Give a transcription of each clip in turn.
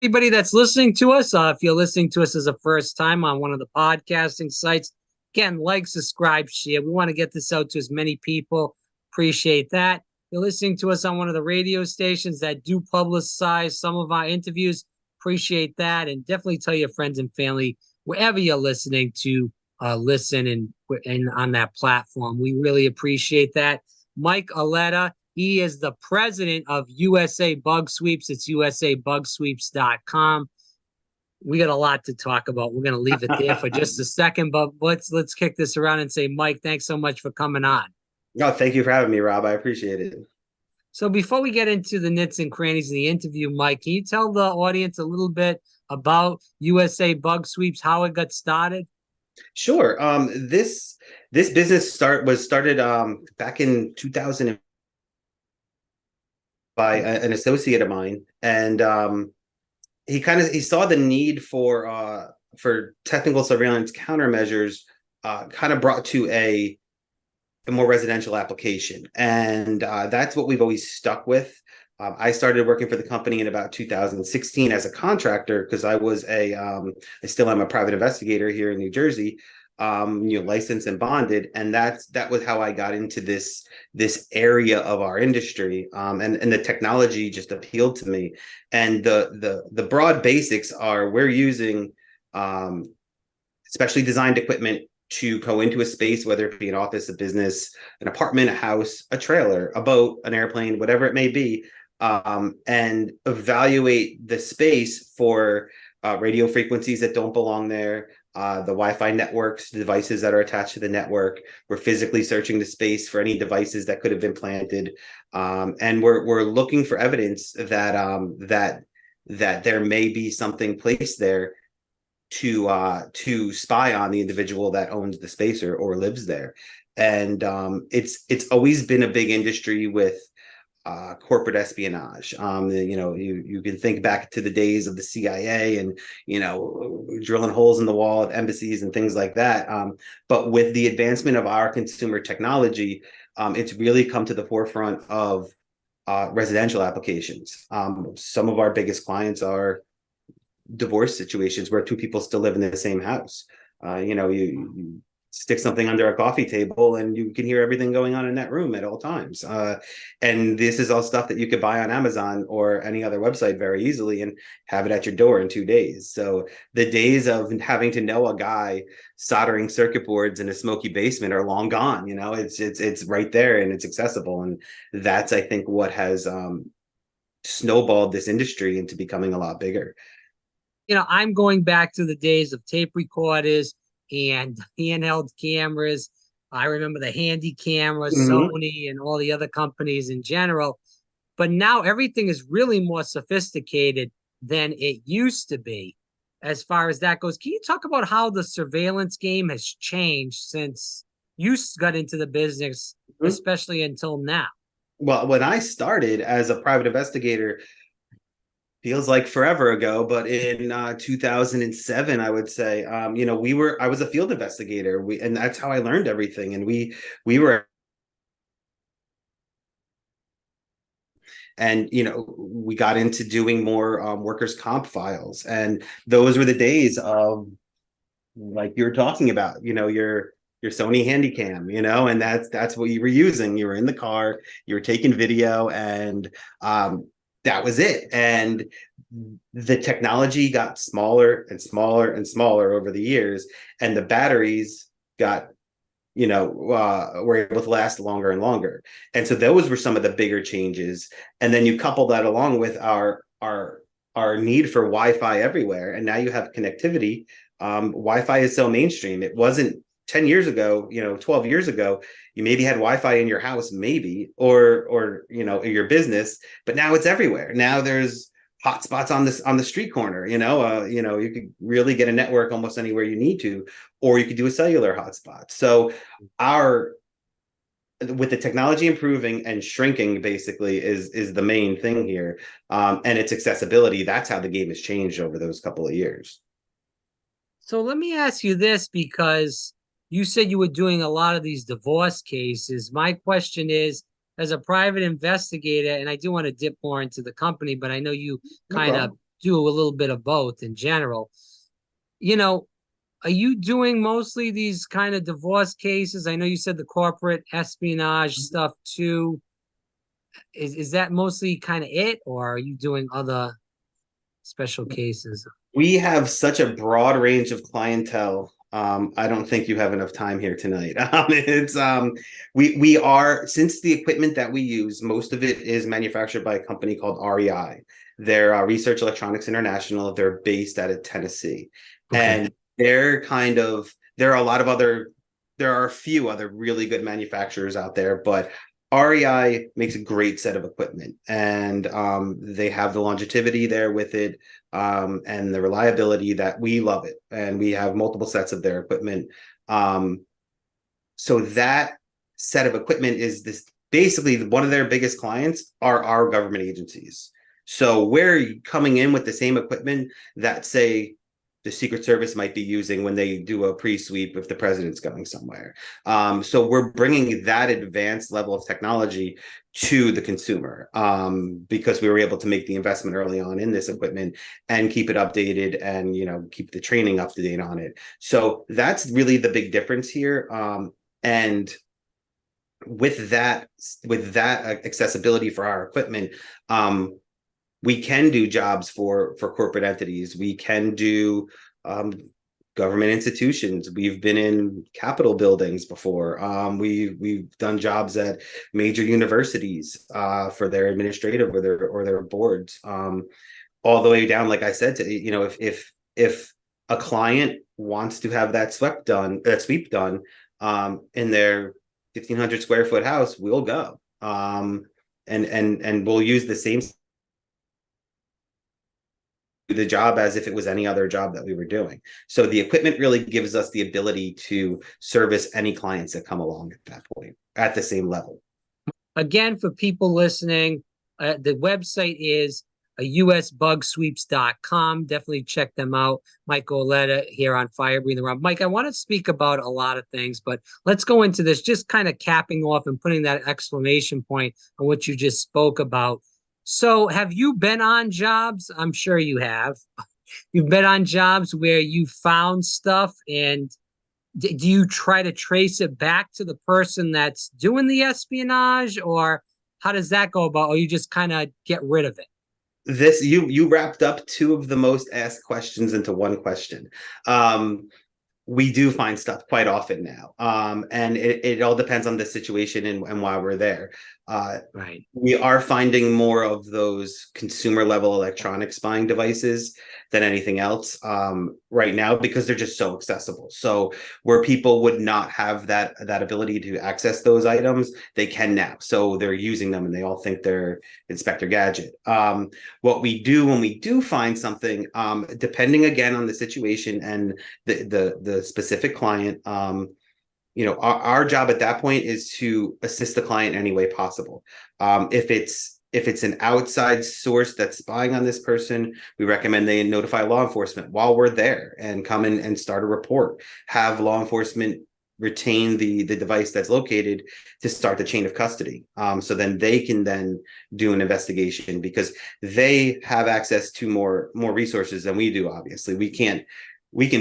Anybody that's listening to us, if you're listening to us as a first time on one of the podcasting sites, again, like, subscribe, share. We want to get this out to as many people. Appreciate that. If you're listening to us on one of the radio stations that do publicize some of our interviews. Appreciate that. And definitely tell your friends and family wherever you're listening to listen and on that platform. We really appreciate that. Mike Auletta, he is the president of USA Bugsweeps. It's usabugsweeps.com. We got a lot to talk about. We're going to leave it there for just a second, but let's kick this around and say, Mike, thanks so much for coming on. No, thank you for having me, Rob. I appreciate it. So before we get into the nits and crannies of the interview, Mike, can you tell the audience a little bit about USA Bugsweeps, how it got started? Sure. This business was started back in 2000 by an associate of mine, and he saw the need for technical surveillance countermeasures kind of brought to a more residential application, and that's what we've always stuck with. I started working for the company in about 2016 as a contractor because I still am a private investigator here in New Jersey, licensed and bonded, and that was how I got into this area of our industry, and the technology just appealed to me, and the broad basics are we're using specially designed equipment to go into a space, whether it be an office, a business, an apartment, a house, a trailer, a boat, an airplane, whatever it may be, and evaluate the space for radio frequencies that don't belong there, the Wi-Fi networks, the devices that are attached to the network. We're physically searching the space for any devices that could have been planted, and we're looking for evidence that there may be something placed there to spy on the individual that owns the space or lives there. And it's always been a big industry with corporate espionage. You can think back to the days of the CIA and drilling holes in the wall of embassies and things like that. But with the advancement of our consumer technology, it's really come to the forefront of residential applications. Some of our biggest clients are divorce situations where two people still live in the same house. You stick something under a coffee table and you can hear everything going on in that room at all times. And this is all stuff that you could buy on Amazon or any other website very easily and have it at your door in 2 days. So the days of having to know a guy soldering circuit boards in a smoky basement are long gone. It's right there and it's accessible. And that's, I think, what has snowballed this industry into becoming a lot bigger. I'm going back to the days of tape recorders and handheld cameras. I remember the handy cameras, Sony, and all the other companies in general. But now everything is really more sophisticated than it used to be as far as that goes. Can you talk about how the surveillance game has changed since you got into the business, especially until now? Well, when I started as a private investigator, feels like forever ago, but in 2007, I would say, I was a field investigator, and that's how I learned everything. And we were, and we got into doing more workers' comp files, and those were the days of, like you're talking about, your Sony Handycam, and that's what you were using. You were in the car, you were taking video, and that was it. And the technology got smaller and smaller and smaller over the years, and the batteries got were able to last longer and longer. And so those were some of the bigger changes. And then you couple that along with our need for Wi-Fi everywhere, and now you have connectivity. Wi-Fi is so mainstream. It wasn't 10 years ago, 12 years ago, you maybe had Wi-Fi in your house, maybe, or your business, but now it's everywhere. Now there's hotspots on the street corner. You could really get a network almost anywhere you need to, or you could do a cellular hotspot. So with the technology improving and shrinking, basically is the main thing here, and its accessibility. That's how the game has changed over those couple of years. So let me ask you this, because you said you were doing a lot of these divorce cases. My question is, as a private investigator, and I do want to dip more into the company, but I know you kind of do a little bit of both in general. You know, are you doing mostly these kind of divorce cases? I know you said the corporate espionage stuff too. Is that mostly kind of it, or are you doing other special cases? We have such a broad range of clientele. I don't think you have enough time here tonight. It's we are, since the equipment that we use, most of it is manufactured by a company called REI. They're Research Electronics International. They're based out of Tennessee, Okay. and they're kind of there are a lot of other there are a few other really good manufacturers out there, but REI makes a great set of equipment, and they have the longevity there with it, and the reliability that we love it. And we have multiple sets of their equipment. Um, so that set of equipment is this basically one of their biggest clients are our government agencies. So we're coming in with the same equipment that, say, the Secret Service might be using when they do a pre-sweep if the president's going somewhere. So we're bringing that advanced level of technology to the consumer, because we were able to make the investment early on in this equipment and keep it updated, and keep the training up to date on it. So that's really the big difference here. And with that accessibility for our equipment, we can do jobs for corporate entities. We can do government institutions. We've been in Capitol buildings before. We've done jobs at major universities for their administrative or their boards, all the way down. Like I said, to if a client wants to have that sweep done in their 1,500 square foot house, we'll go, and we'll use the same the job as if it was any other job that we were doing. So the equipment really gives us the ability to service any clients that come along at that point at the same level. Again, for people listening, the website is usbugsweeps.com. Definitely check them out. Mike Auletta here on Fire Breathing Around. Mike, I want to speak about a lot of things, but let's go into this, just kind of capping off and putting that exclamation point on what you just spoke about. So have you been on jobs? I'm sure you have. You've been on jobs where you found stuff, and do you try to trace it back to the person that's doing the espionage, or how does that go about? Or you just kind of get rid of it? This you wrapped up two of the most asked questions into one question. We do find stuff quite often now, and it all depends on the situation and why we're there. Right. We are finding more of those consumer level electronic spying devices than anything else right now, because they're just so accessible. So where people would not have that ability to access those items, they can now. So they're using them, and they all think they're Inspector Gadget. What we do when we do find something, depending again on the situation and the specific client, our job at that point is to assist the client in any way possible. If it's an outside source that's spying on this person, we recommend they notify law enforcement while we're there and come in and start a report. Have law enforcement retain the device that's located to start the chain of custody. So then they can then do an investigation, because they have access to more resources than we do. Obviously, we can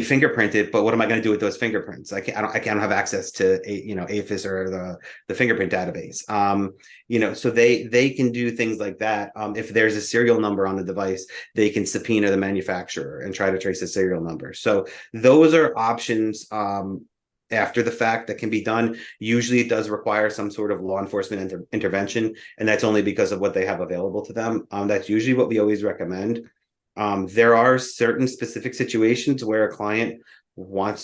fingerprint it, but what am I going to do with those fingerprints? I can't have access to AFIS or the fingerprint database. So they can do things like that. If there's a serial number on the device, they can subpoena the manufacturer and try to trace the serial number. So those are options after the fact that can be done. Usually it does require some sort of law enforcement intervention, and that's only because of what they have available to them. That's usually what we always recommend. There are certain specific situations where a client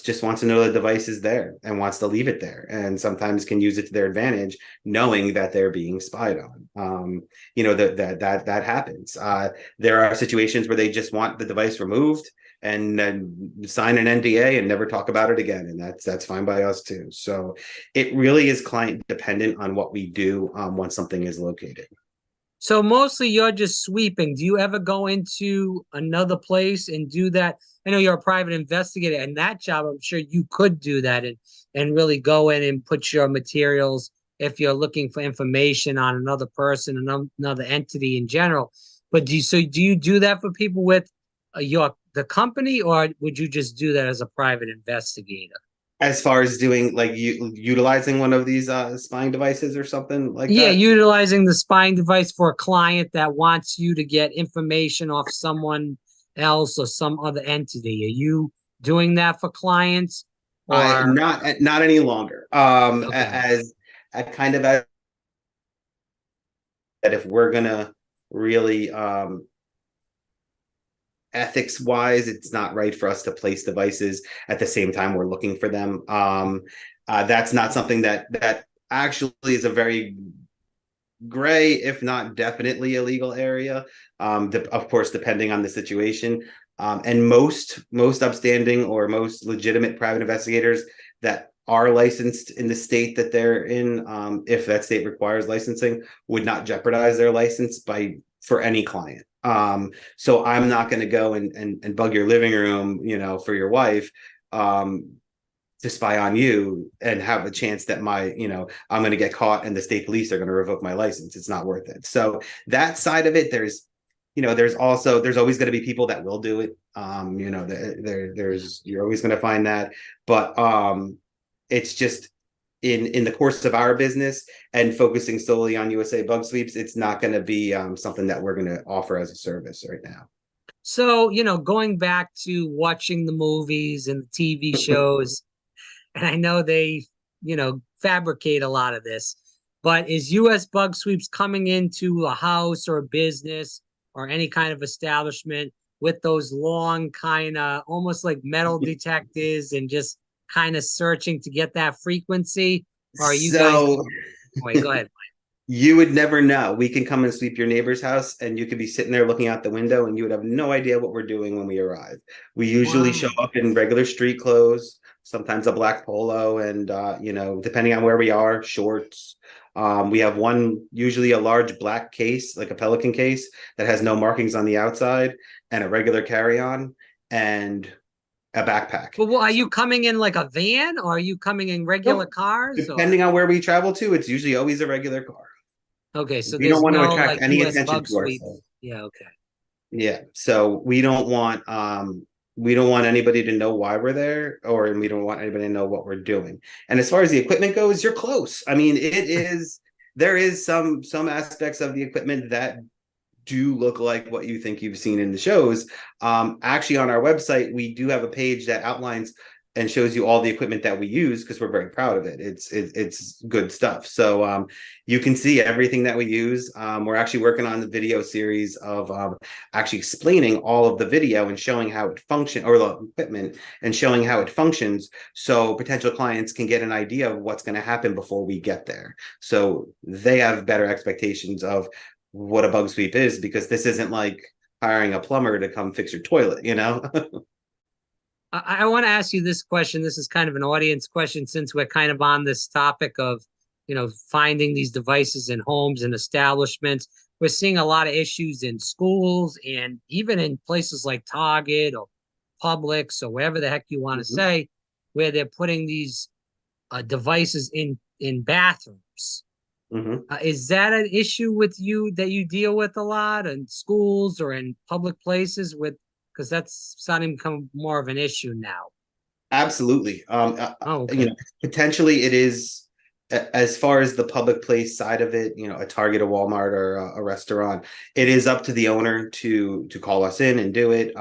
just wants to know the device is there and wants to leave it there, and sometimes can use it to their advantage, knowing that they're being spied on. That happens. There are situations where they just want the device removed and sign an NDA and never talk about it again, and that's fine by us too. So it really is client dependent on what we do once something is located. So mostly you're just sweeping. Do you ever go into another place and do that? I know you're a private investigator, and that job, I'm sure you could do that and really go in and put your materials if you're looking for information on another person, another entity in general. But do you do that for people with the company, or would you just do that as a private investigator? As far as doing like utilizing one of these spying devices or something like Yeah, that. utilizing the spying device for a client that wants you to get information off someone else or some other entity. Are you doing that for clients I or not any longer. okay. As I kind of that if we're gonna really ethics wise, it's not right for us to place devices at the same time we're looking for them. That's not something that actually is a very gray, if not definitely illegal area. Of course, depending on the situation. And most upstanding or most legitimate private investigators that are licensed in the state that they're in, if that state requires licensing, would not jeopardize their license by for any client. So I'm not going to go and bug your living room, for your wife. To spy on you and have a chance that I'm going to get caught and the state police are going to revoke my license. It's not worth it. So that side of it, there's always going to be people that will do it. You're always going to find that, but it's just in the course of our business and focusing solely on USA bug sweeps, it's not going to be something that we're going to offer as a service right now. So, going back to watching the movies and the TV shows, and I know they, fabricate a lot of this, but is US Bug Sweeps coming into a house or a business or any kind of establishment with those long kind of almost like metal detectors and just kind of searching to get that frequency? Or are you guys, So wait, go ahead. you would never know. We can come and sweep your neighbor's house, and you could be sitting there looking out the window, and you would have no idea what we're doing when we arrive. We usually show Wow. up in regular street clothes, sometimes a black polo, and depending on where we are, shorts. We have usually a large black case, like a Pelican case, that has no markings on the outside, and a regular carry-on, and a backpack. But are you coming in like a van or are you coming in regular So, cars or? depending on where we travel to, it's usually always a regular car. Okay, so We don't there's want to no attract like any US attention Bug to Sweep. ourselves. Yeah, okay. Yeah. So we don't want anybody to know why we're there, or and we don't want anybody to know what we're doing. And as far as the equipment goes, you're close. I mean, there is some aspects of the equipment that do look like what you think you've seen in the shows. Actually, on our website, we do have a page that outlines and shows you all the equipment that we use because we're very proud of it. It's good stuff. So you can see everything that we use. We're actually working on the video series of actually explaining all of the video and showing how it functions, or the equipment and showing how it functions, so potential clients can get an idea of what's going to happen before we get there. So they have better expectations of what a bug sweep is, because this isn't like hiring a plumber to come fix your toilet. I want to ask you this question. This is kind of an audience question since we're kind of on this topic of, finding these devices in homes and establishments. We're seeing a lot of issues in schools and even in places like Target or Publix or wherever the heck you want to Mhm. say, where they're putting these devices in bathrooms. Mhm. Is that an issue with you that you deal with a lot in schools or in public places with, because that's starting to become more of an issue now. Absolutely. Oh, okay. Potentially it is, as far as the public place side of it, a Target, a Walmart, or a restaurant, it is up to the owner to call us in and do it,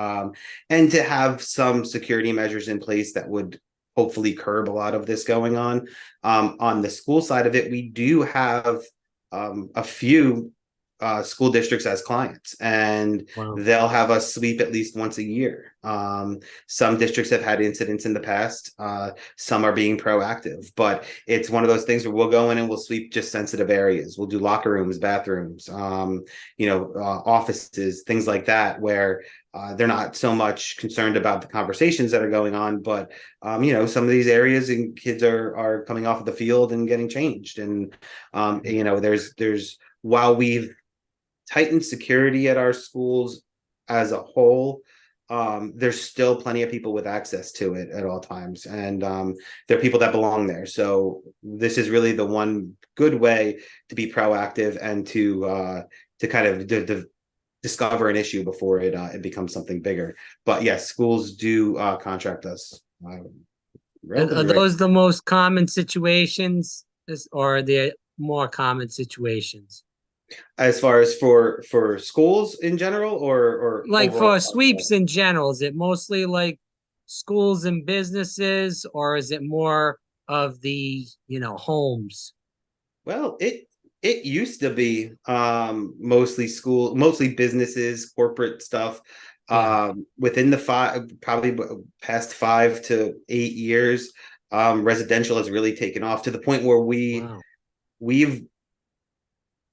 and to have some security measures in place that would hopefully curb a lot of this going on. On the school side of it, we do have a few school districts as clients, and Wow. they'll have us sweep at least once a year. Some districts have had incidents in the past. Some are being proactive, but it's one of those things where we'll go in and we'll sweep just sensitive areas. We'll do locker rooms, bathrooms, offices, things like that, where they're not so much concerned about the conversations that are going on, but some of these areas and kids are coming off of the field and getting changed, and there's while we've tightened security at our schools as a whole, there's still plenty of people with access to it at all times, and there are people that belong there. So this is really the one good way to be proactive and to kind of discover an issue before it becomes something bigger. But yes, schools do contract us Are relatively right. those the most common situations, or are there more common situations? As far as for schools in general, or Like overall? for sweeps in general, is it mostly like schools and businesses, or is it more of the, homes? Well, it used to be mostly school, mostly businesses, corporate stuff. Yeah. Within the probably past 5 to 8 years, residential has really taken off to the point where Wow. we've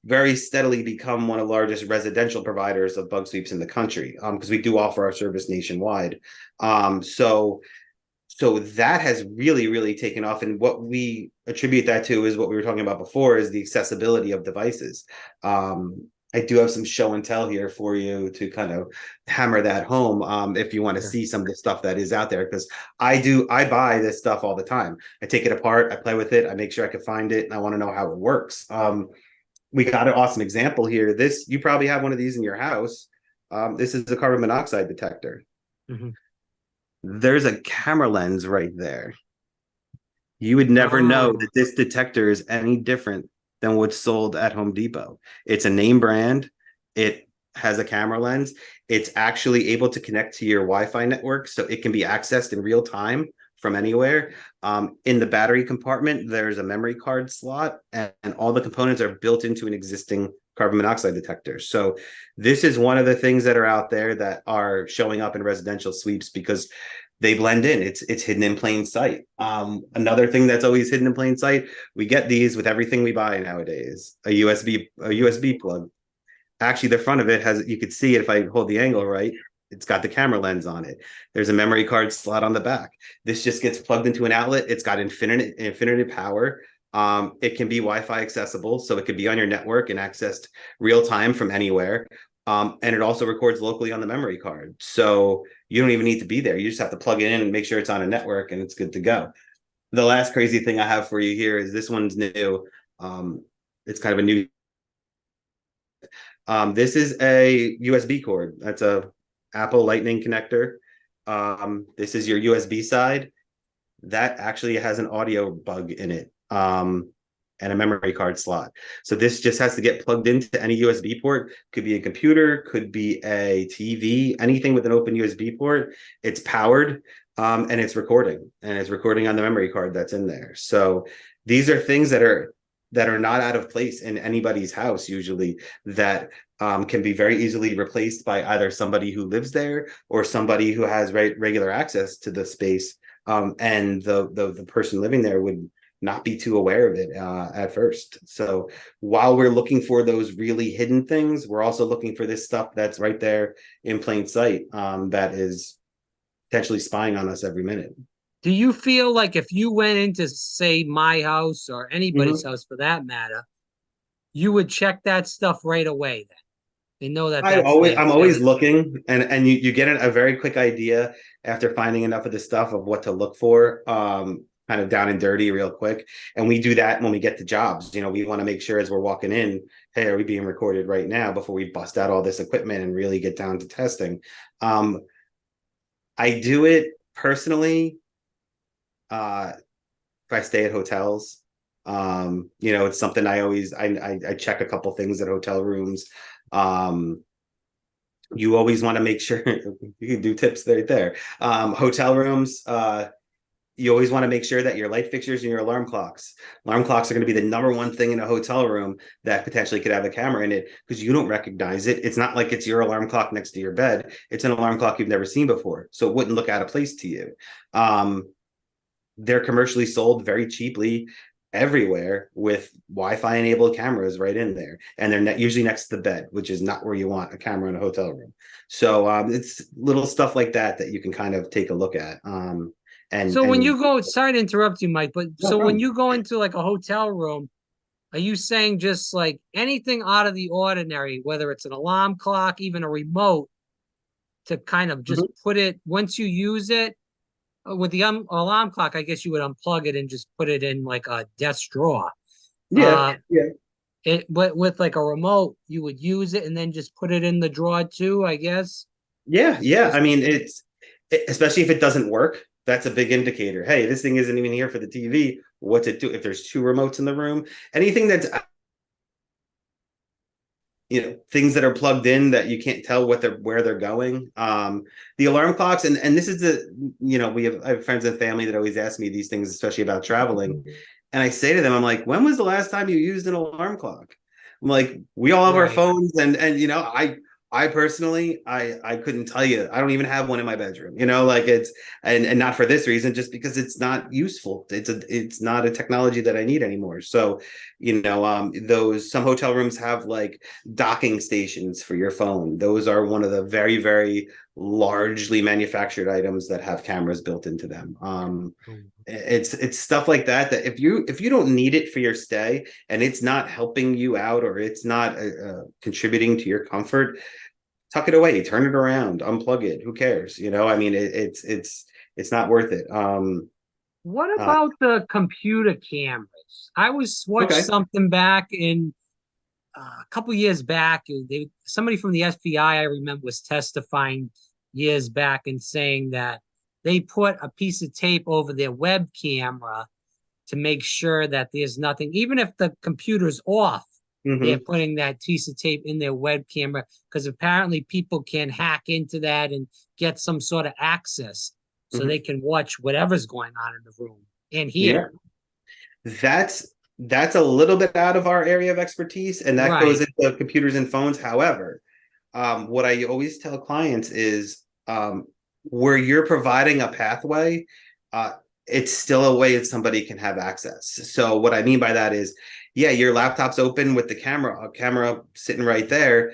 very steadily become one of the largest residential providers of bug sweeps in the country, because we do offer our service nationwide. So that has really, really taken off. And what we attribute that to is what we were talking about before, is the accessibility of devices. I do have some show and tell here for you to kind of hammer that home, if you want to Yeah. see some of the stuff that is out there, because I buy this stuff all the time. I take it apart, I play with it, I make sure I can find it, and I want to know how it works. We got an awesome example here. This, you probably have one of these in your house. This is a carbon monoxide detector. Mhm. There's a camera lens right there. You would never know Oh, that this detector is any different than what's sold at Home Depot. It's a name brand. It has a camera lens. It's actually able to connect to your Wi-Fi network, so it can be accessed in real time from anywhere. In the battery compartment, there's a memory card slot, and all the components are built into an existing carbon monoxide detector. So this is one of the things that are out there that are showing up in residential sweeps, because they blend in. It's hidden in plain sight. Another thing that's always hidden in plain sight, we get these with everything we buy nowadays. A USB plug. Actually, the front of it has, you could see it if I hold the angle right, it's got the camera lens on it. There's a memory card slot on the back. This just gets plugged into an outlet. It's got infinite power. It can be Wi-Fi accessible, so it could be on your network and accessed real time from anywhere. And it also records locally on the memory card. So you don't even need to be there. You just have to plug it in and make sure it's on a network, and it's good to go. The last crazy thing I have for you here is this one's new. It's kind of a new. This is a USB cord. That's a Apple Lightning connector. This is your USB side. That actually has an audio bug in it, and a memory card slot. So this just has to get plugged into any USB port. Could be a computer, could be a TV, anything with an open USB port. It's powered, and it's recording, on the memory card that's in there. So these are things that are not out of place in anybody's house usually, that can be very easily replaced by either somebody who lives there or somebody who has regular access to the space, and the person living there would not be too aware of it at first. So while we're looking for those really hidden things, we're also looking for this stuff that's right there in plain sight, that is potentially spying on us every minute. do you feel like if you went into, say, my house or anybody's Mhm. house for that matter, you would check that stuff right away then and know that that's there I'm always fairly? looking, and you get a very quick idea after finding enough of the stuff of what to look for, kind of down and dirty real quick. And we do that when we get to jobs. We want to make sure as we're walking in, hey, are we being recorded right now, before we bust out all this equipment and really get down to testing. I do it personally, if I stay at hotels. It's something I always I check a couple things at hotel rooms. Um, you always want to make sure you can do tips right there. Hotel rooms, you always want to make sure that your light fixtures and your alarm clocks are going to be the number one thing in a hotel room that potentially could have a camera in it, because you don't recognize it. It's not like it's your alarm clock next to your bed. It's an alarm clock you've never seen before, so it wouldn't look out of place to you. They're commercially sold very cheaply everywhere with Wi-Fi enabled cameras right in there, and they're usually next to the bed, which is not where you want a camera in a hotel room. So it's little stuff like that you can kind of take a look at. So when And you go, sorry to interrupt you, Mike, but no so when problem. you go into like a hotel room, are you saying just like anything out of the ordinary, whether it's an alarm clock, even a remote, to kind of just Mhm. put it, once you use it, with the alarm clock, I guess you would unplug it and just put it in like a desk drawer. Yeah, Uh, yeah. But with like a remote, you would use it and then just put it in the drawer too, I guess. Yeah, yeah. Just I mean, especially if it doesn't work, that's a big indicator. Hey, this thing isn't even here for the TV. What's it do? If there's two remotes in the room, anything that's things that are plugged in that you can't tell where they're going. The alarm clocks, and this is the I have friends and family that always ask me these things, especially about traveling. And I say to them, I'm like, when was the last time you used an alarm clock? I'm like, we all have our right. phones, and I personally, I couldn't tell you. I don't even have one in my bedroom. Like it's and not for this reason, just because it's not useful. It's not a technology that I need anymore. So, those some hotel rooms have like docking stations for your phone. Those are one of the very, very largely manufactured items that have cameras built into them. It's stuff like that if you don't need it for your stay and it's not helping you out or it's not contributing to your comfort, tuck it away, turn it around, unplug it. Who cares? I mean, it's not worth it. What uh, about the computer cameras? I was watched okay. something back in a couple years back. Somebody from the FBI, I remember, was testifying years back and saying that they put a piece of tape over their web camera to make sure that there's nothing, even if the computer's off, they're Hmm. putting that piece of tape in their web camera because apparently people can hack into that and get some sort of access so Hmm. they can watch whatever's going on in the room and Yeah, hear. that's a little bit out of our area of expertise, and that goes Right. into computers and phones. However, what I always tell clients is, where you're providing a pathway, uh, it's still a way that somebody can have access. So what I mean by that is, yeah, your laptop's open with the camera sitting right there.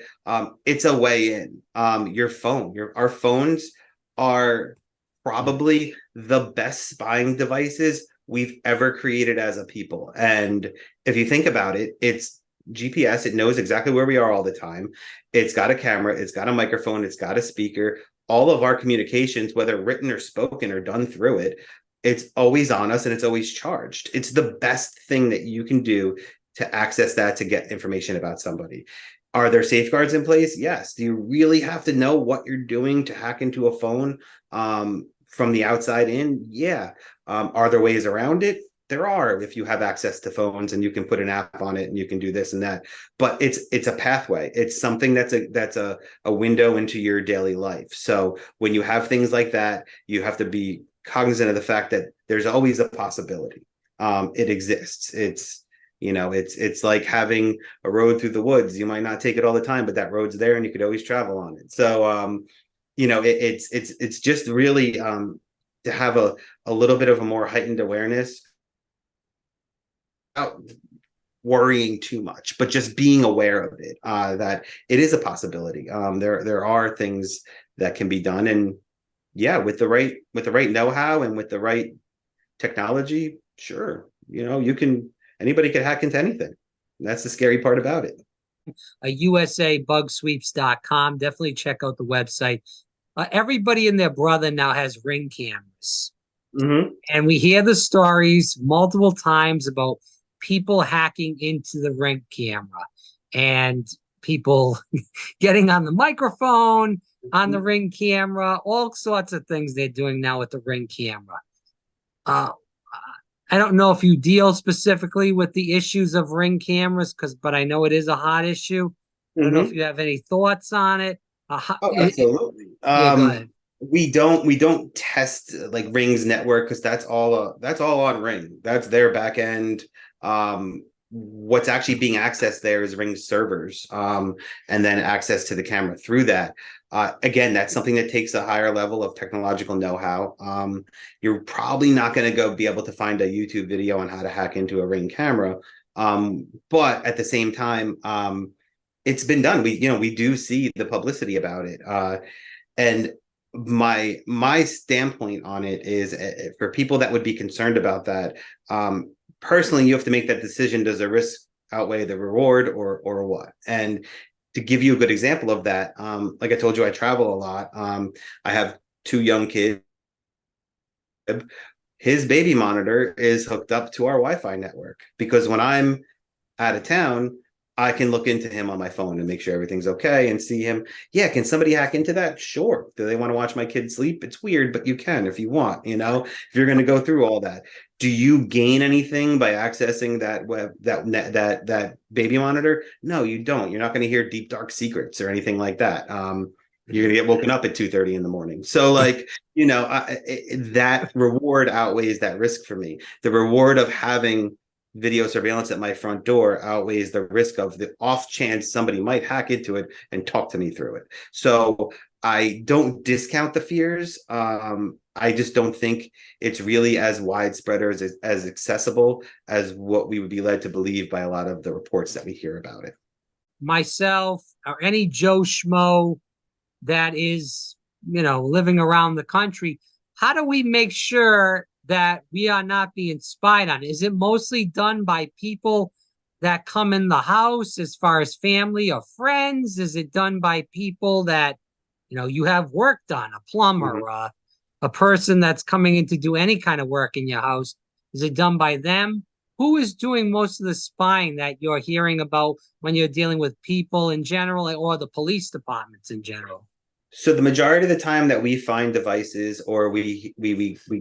It's a way in. Your phone, our phones are probably the best spying devices we've ever created as a people. And if you think about it, it's GPS. It knows exactly where we are all the time. It's got a camera, it's got a microphone, it's got a speaker. All of our communications, whether written or spoken, are done through it. It's always on us and it's always charged. It's the best thing that you can do to access that to get information about somebody. Are there safeguards in place? Yes. Do you really have to know what you're doing to hack into a phone from the outside in? Yeah. Are there ways around it? There are, if you have access to phones and you can put an app on it and you can do this and that. But it's a pathway. It's something that's a window into your daily life. So when you have things like that, you have to be cognizant of the fact that there's always a possibility. It exists. It's like having a road through the woods. You might not take it all the time, but that road's there and you could always travel on it. So it's just really to have a little bit of a more heightened awareness without worrying too much, but just being aware of it, that it is a possibility. There are things that can be done, and yeah, with the right know-how and with the right technology, sure, you can anybody can hack into anything. That's the scary part about it. USABugsweeps.com. Definitely check out the website. Everybody and their brother now has Ring cameras. Hmm. And we hear the stories multiple times about people hacking into the Ring camera and people getting on the microphone on the Ring camera, all sorts of things they're doing now with the Ring camera. Uh, I don't know if you deal specifically with the issues of Ring cameras, but I know it is a hot issue. I don't know if Hmm. you have any thoughts on it. Oh, absolutely. Yeah, go ahead. We don't test like Ring's network because that's all on Ring. That's their back end. What's actually being accessed there is Ring's servers, and then access to the camera through that. Again, that's something that takes a higher level of technological know-how. You're probably not going to go be able to find a YouTube video on how to hack into a Ring camera. But at the same time, it's been done. We do see the publicity about it. And my standpoint on it is, for people that would be concerned about that, personally, you have to make that decision. Does the risk outweigh the reward, or what? And to give you a good example of that, like I told you, I travel a lot. I have two young kids. His baby monitor is hooked up to our Wi-Fi network because when I'm out of town, I can look into him on my phone and make sure everything's okay and see him. Yeah, can somebody hack into that? Sure. Do they want to watch my kid sleep? It's weird, but you can if you want, if you're going to go through all that. Do you gain anything by accessing that that baby monitor? No, you don't. You're not going to hear deep dark secrets or anything like that. You're going to get woken up at 2:30 in the morning. So that reward outweighs that risk for me. The reward of having video surveillance at my front door outweighs the risk of the off chance somebody might hack into it and talk to me through it. So I don't discount the fears. I just don't think it's really as widespread or as accessible as what we would be led to believe by a lot of the reports that we hear about it. Myself or any Joe Schmo that is, living around the country, how do we make sure that we are not being spied on? Is it mostly done by people that come in the house as far as family or friends? Is it done by people that, you have work done, a plumber, a person that's coming in to do any kind of work in your house? Is it done by them? Who is doing most of the spying that you're hearing about when you're dealing with people in general or the police departments in general? So the majority of the time that we find devices or we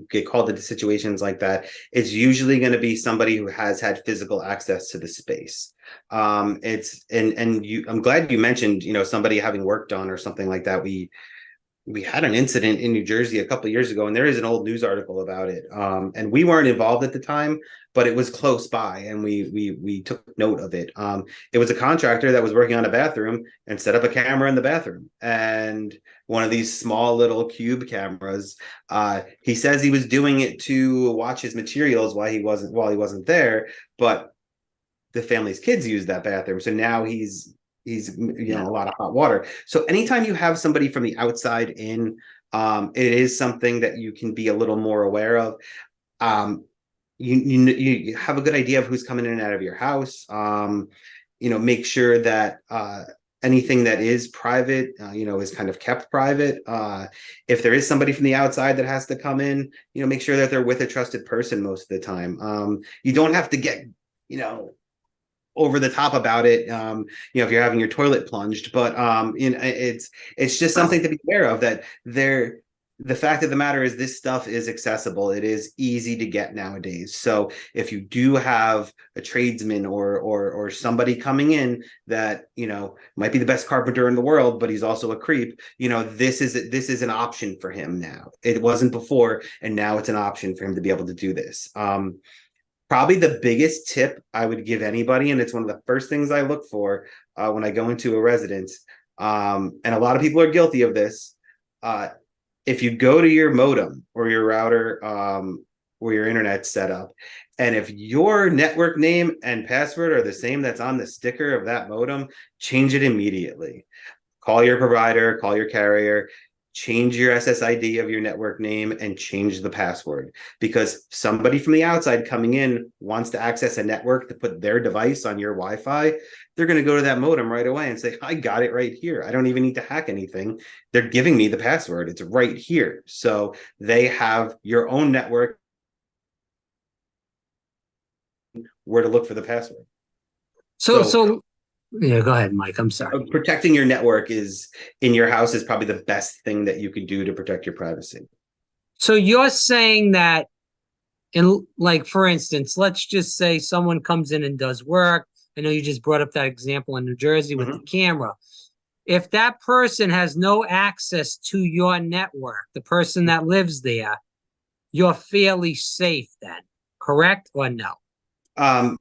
get called into situations like that, it's usually going to be somebody who has had physical access to the space. I'm glad you mentioned, somebody having work done or something like that. We had an incident in New Jersey a couple of years ago, and there is an old news article about it. And we weren't involved at the time, but it was close by, and we took note of it. It was a contractor that was working on a bathroom and set up a camera in the bathroom, and one of these small little cube cameras. He says he was doing it to watch his materials while he wasn't there, but the family's kids used that bathroom, so now he's a lot of hot water. So anytime you have somebody from the outside in, it is something that you can be a little more aware of. You have a good idea of who's coming in and out of your house. Make sure that anything that is private, is kind of kept private. If there is somebody from the outside that has to come in, make sure that they're with a trusted person most of the time. You don't have to get, over the top about it, if you're having your toilet plunged, but it's just something to be aware of, that the fact of the matter is this stuff is accessible. It is easy to get nowadays. So if you do have a tradesman or somebody coming in that, might be the best carpenter in the world, but he's also a creep, this is an option for him now. It wasn't before, and now it's an option for him to be able to do this. Probably the biggest tip I would give anybody, and it's one of the first things I look for when I go into a residence, and a lot of people are guilty of this. If you go to your modem or your router or your internet setup, and if your network name and password are the same that's on the sticker of that modem, change it immediately. Call your provider, call your carrier, change your SSID of your network name and change the password, because somebody from the outside coming in wants to access a network to put their device on your Wi-Fi. They're going to go to that modem right away and say, I got it right here. I don't even need to hack anything. They're giving me the password. It's right here. So they have your own network where to look for the password. So yeah, go ahead, Mike. I'm sorry. Protecting your network in your house is probably the best thing that you can do to protect your privacy. So you're saying that, for instance, let's just say someone comes in and does work. I know you just brought up that example in New Jersey with the camera. If that person has no access to your network, the person that lives there, you're fairly safe then, correct or no? Can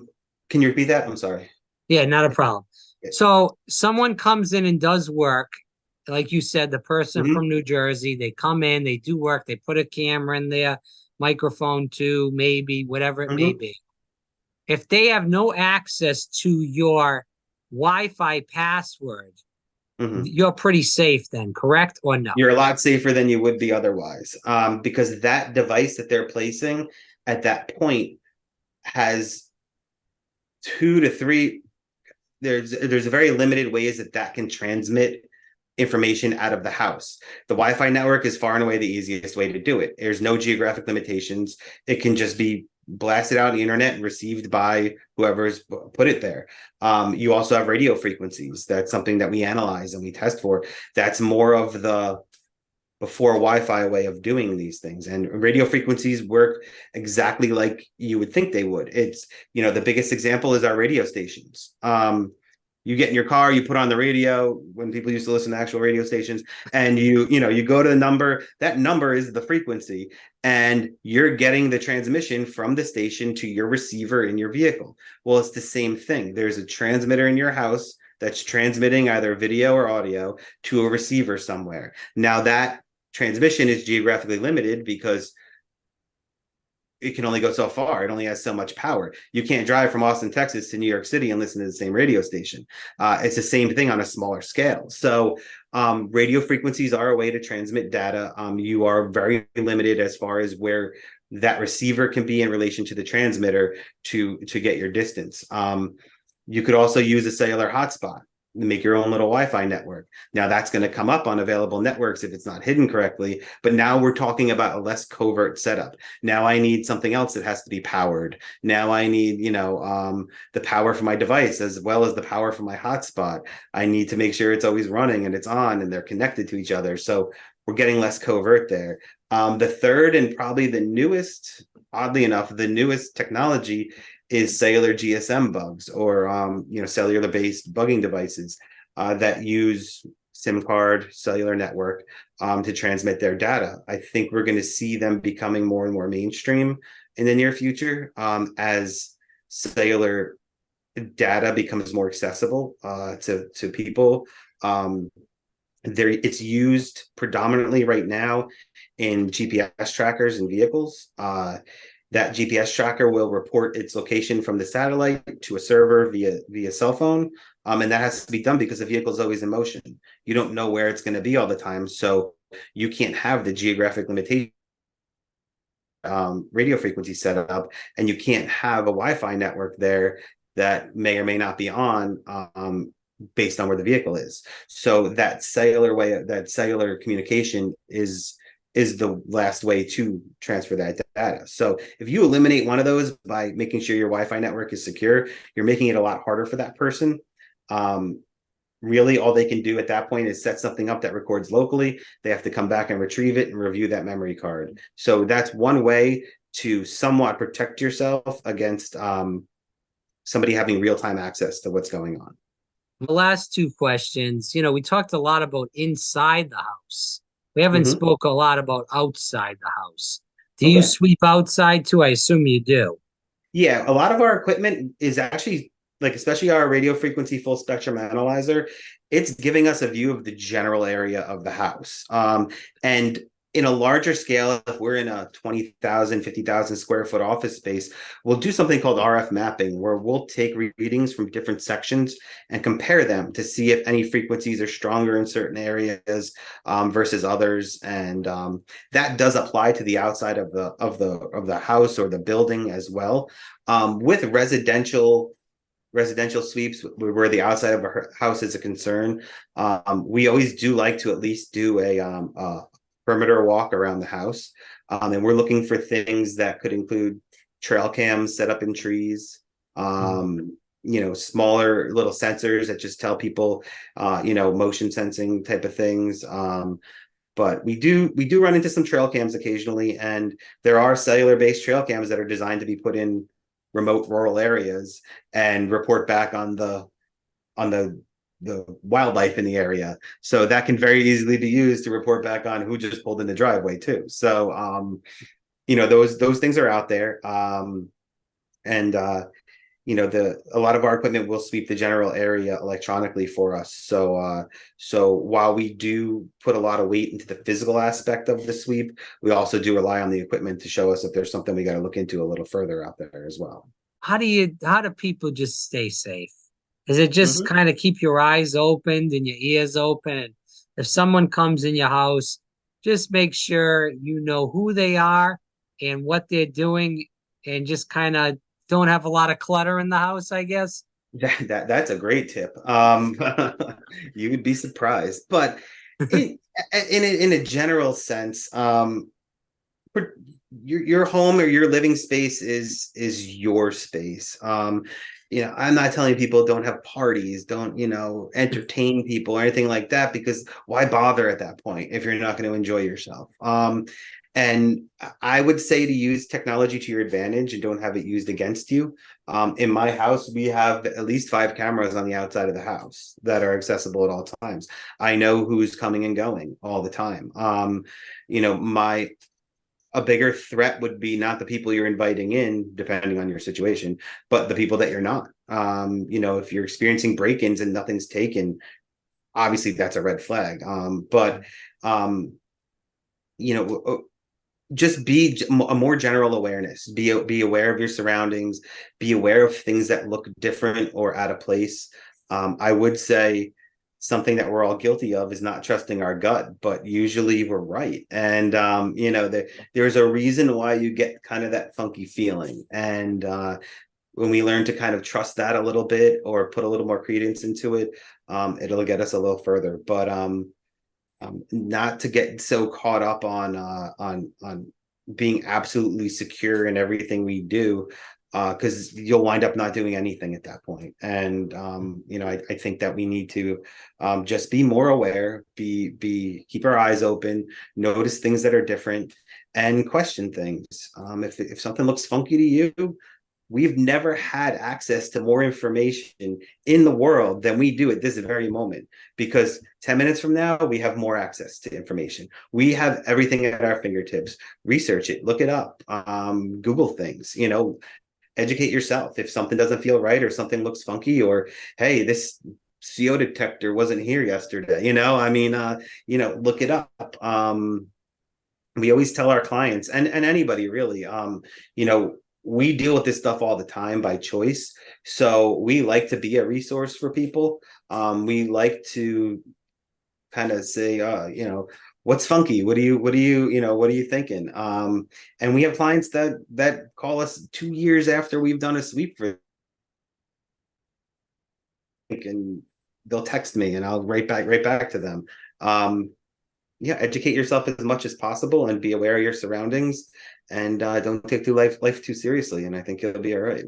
you repeat that? I'm sorry. Yeah, not a problem. So someone comes in and does work, like you said, the person from New Jersey, they come in, they do work, they put a camera in there, microphone too, maybe, whatever it may be. If they have no access to your Wi-Fi password, you're pretty safe then, correct or no? You're a lot safer than you would be otherwise, because that device that they're placing at that point has 2 to 3. There's very limited ways that can transmit information out of the house. The Wi-Fi network is far and away the easiest way to do it. There's no geographic limitations. It can just be blasted out on the internet and received by whoever's put it there. You also have radio frequencies. That's something that we analyze and we test for. That's more of the before Wi-Fi way of doing these things. And radio frequencies work exactly like you would think they would. It's, the biggest example is our radio stations. You get in your car, you put on the radio when people used to listen to actual radio stations, and you go to the number. That number is the frequency, and you're getting the transmission from the station to your receiver in your vehicle. Well, it's the same thing. There's a transmitter in your house that's transmitting either video or audio to a receiver somewhere. Now that transmission is geographically limited because it can only go so far. It only has so much power. You can't drive from Austin, Texas to New York City and listen to the same radio station. It's the same thing on a smaller scale. So radio frequencies are a way to transmit data. You are very limited as far as where that receiver can be in relation to the transmitter to get your distance. You could also use a cellular hotspot, make your own little Wi-Fi network. Now that's going to come up on available networks if it's not hidden correctly, but now we're talking about a less covert setup. Now I need something else that has to be powered. Now I need, the power for my device as well as the power for my hotspot. I need to make sure it's always running and it's on and they're connected to each other. So we're getting less covert there. The third and probably the newest, oddly enough, the newest technology is cellular GSM bugs or cellular based bugging devices that use SIM card cellular network to transmit their data. I think we're going to see them becoming more and more mainstream in the near future as cellular data becomes more accessible to people. It's used predominantly right now in GPS trackers and vehicles. That GPS tracker will report its location from the satellite to a server via cell phone. And that has to be done because the vehicle is always in motion. You don't know where it's going to be all the time. So you can't have the geographic limitation radio frequency set up, and you can't have a Wi-Fi network there that may or may not be on based on where the vehicle is. So that cellular communication is the last way to transfer that data. So if you eliminate one of those by making sure your Wi-Fi network is secure, you're making it a lot harder for that person. Really, all they can do at that point is set something up that records locally. They have to come back and retrieve it and review that memory card. So that's one way to somewhat protect yourself against somebody having real-time access to what's going on. The last two questions, we talked a lot about inside the house. We haven't spoke a lot about outside the house. Do you sweep outside too? I assume you do. Yeah, a lot of our equipment is actually, especially our radio frequency full spectrum analyzer, it's giving us a view of the general area of the house. And in a larger scale, if we're in a 20,000, 50,000 square foot office space, we'll do something called RF mapping, where we'll take readings from different sections and compare them to see if any frequencies are stronger in certain areas versus others. And that does apply to the outside of the house or the building as well. With residential sweeps where the outside of a house is a concern, we always do like to at least do a perimeter walk around the house. And we're looking for things that could include trail cams set up in trees, smaller little sensors that just tell people, motion sensing type of things. But we do run into some trail cams occasionally, and there are cellular based trail cams that are designed to be put in remote rural areas and report back on the wildlife in the area. So that can very easily be used to report back on who just pulled in the driveway too. So, those things are out there. A lot of our equipment will sweep the general area electronically for us. So while we do put a lot of weight into the physical aspect of the sweep, we also do rely on the equipment to show us if there's something we got to look into a little further out there as well. How do people just stay safe? Is it just kind of keep your eyes open and your ears open? And if someone comes in your house, just make sure you know who they are and what they're doing, and just kind of don't have a lot of clutter in the house, I guess. That's a great tip. You would be surprised, but in a general sense, your home or your living space is your space. I'm not telling people don't have parties, don't, entertain people or anything like that, because why bother at that point if you're not going to enjoy yourself? And I would say to use technology to your advantage and don't have it used against you. In my house, we have at least 5 cameras on the outside of the house that are accessible at all times. I know who's coming and going all the time. My a bigger threat would be not the people you're inviting in, depending on your situation, but the people that you're not. If you're experiencing break-ins and nothing's taken, obviously that's a red flag. But you know, just be a more general awareness. Be aware of your surroundings. Be aware of things that look different or out of place. I would say something that we're all guilty of is not trusting our gut, but usually we're right. And there's a reason why you get kind of that funky feeling. And when we learn to kind of trust that a little bit or put a little more credence into it, it'll get us a little further. But not to get so caught up on being absolutely secure in everything we do, because you'll wind up not doing anything at that point. And I think that we need to just be more aware, keep our eyes open, notice things that are different, and question things. If something looks funky to you, we've never had access to more information in the world than we do at this very moment, because 10 minutes from now, we have more access to information. We have everything at our fingertips. Research it, look it up, Google things, educate yourself. If something doesn't feel right or something looks funky, or, hey, this CO detector wasn't here yesterday, look it up. We always tell our clients and anybody really, we deal with this stuff all the time by choice. So we like to be a resource for people. We like to kind of say, what's funky? What are you thinking? And we have clients that call us 2 years after we've done a sweep for, and they'll text me and I'll write back to them. Educate yourself as much as possible and be aware of your surroundings, and don't take life too seriously. And I think you'll be all right.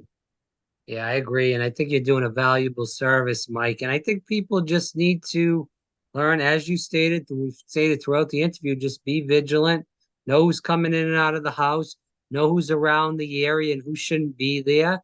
Yeah, I agree. And I think you're doing a valuable service, Mike. And I think people just need to learn, as you stated, we've stated throughout the interview, just be vigilant, know who's coming in and out of the house, know who's around the area and who shouldn't be there.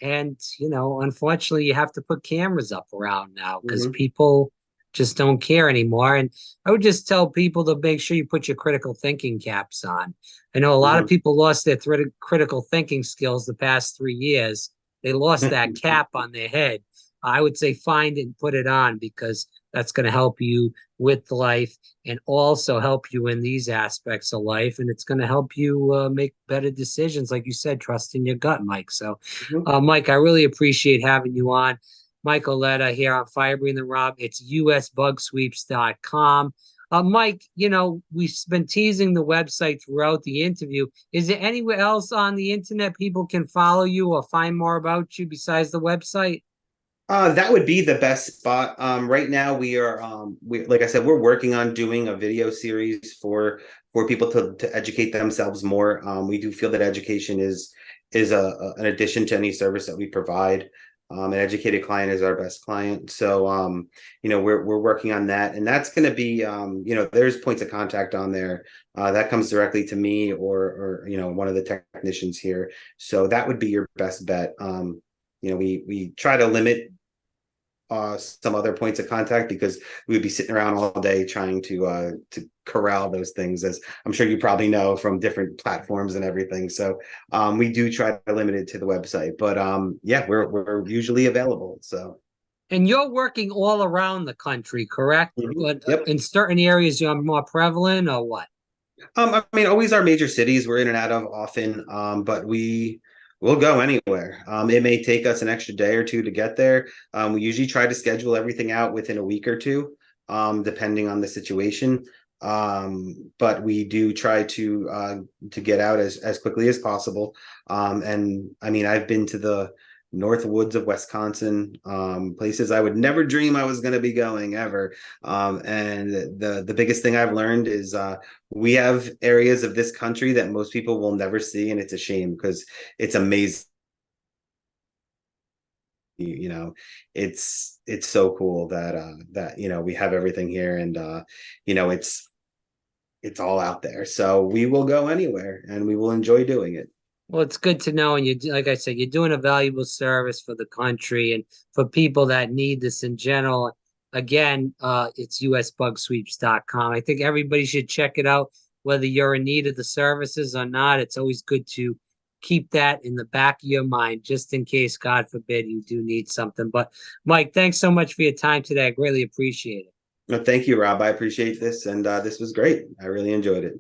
And, unfortunately, you have to put cameras up around now because people just don't care anymore. And I would just tell people to make sure you put your critical thinking caps on. I know a lot of people lost their critical thinking skills the past 3 years. They lost that cap on their head. I would say find it and put it on, because that's going to help you with life and also help you in these aspects of life. And it's going to help you make better decisions. Like you said, trust in your gut, Mike. So, Mike, I really appreciate having you on. Mike Auletta here on Fire Breathing Rob. It's usbugsweeps.com. Mike, we've been teasing the website throughout the interview. Is there anywhere else on the internet people can follow you or find more about you besides the website? That would be the best spot. Right now we are, like I said, we're working on doing a video series for people to educate themselves more. We do feel that education is an addition to any service that we provide. An educated client is our best client. So, we're working on that, and that's going to be, there's points of contact on there that comes directly to me or one of the technicians here. So that would be your best bet. We try to limit some other points of contact because we would be sitting around all day trying to corral those things, as I'm sure you probably know from different platforms and everything. So we do try to limit it to the website, but we're usually available. So. And you're working all around the country, correct? But Yep. in certain areas, you're more prevalent, or what? Always our major cities we're in and out of often, but we'll go anywhere. It may take us an extra day or two to get there. We usually try to schedule everything out within a week or two, depending on the situation. But we do try to get out as quickly as possible. And I mean, I've been to north woods of Wisconsin, places I would never dream I was going to be going ever. And the biggest thing I've learned is we have areas of this country that most people will never see, and it's a shame because it's amazing. You know, it's so cool that we have everything here, and it's all out there. So we will go anywhere, and we will enjoy doing it. Well, it's good to know, and like I said, you're doing a valuable service for the country and for people that need this in general. Again, it's usbugsweeps.com. I think everybody should check it out, whether you're in need of the services or not. It's always good to keep that in the back of your mind, just in case, God forbid, you do need something. But Mike, thanks so much for your time today. I greatly appreciate it. No, thank you, Rob. I appreciate this, and this was great. I really enjoyed it.